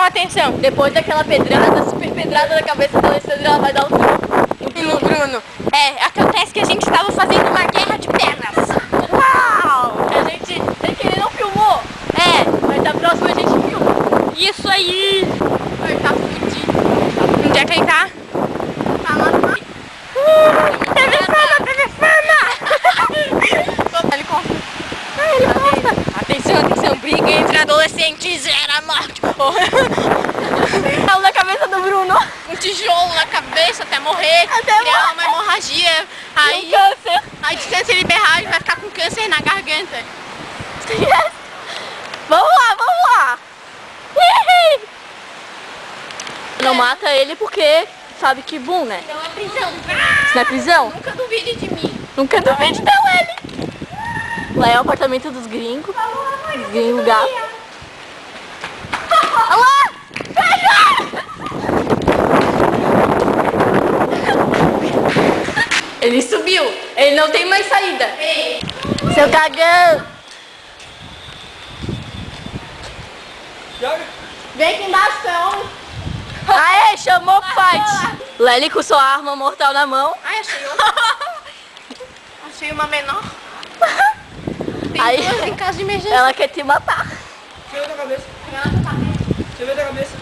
atenção. Depois daquela pedrada, super pedrada na cabeça da Alessandra, ela vai dar um tiro No Bruno. Acontece que a gente estava fazendo uma guerra de pernas. Uau! A gente, sem querer, não filmou. Mas da próxima a gente filma. Isso aí. Ele tá fudido. Onde é que ele tá? Tá lá no meio. Teve fama! Ele corta. Ele gosta. Atenção, briga entre adolescentes era morte. Talo na cabeça do Bruno. Um tijolo na cabeça até morrer, Até criar morrer. uma hemorragia. Aí, Câncer. aí de tanto ele berrar, ele vai ficar com câncer na garganta. Yes. Vamos lá. Não mata ele porque sabe que boom, né? Então é prisão. Isso não é prisão? Nunca duvide de mim. Nunca duvide não, ele. Lá é o apartamento dos gringos. Os gringos gatos. Olha lá! Ele subiu. Ele não tem mais saída. Ei. Seu cagão. Vem aqui embaixo, tu é homem. Aê, chamou fight. Lely com sua arma mortal na mão. Ai, achei outra. Achei uma menor. Tem Aí, duas em caso de emergência. ela quer te matar. Deixa eu ver tua cabeça. Ela tá. Deixa eu ver tua cabeça.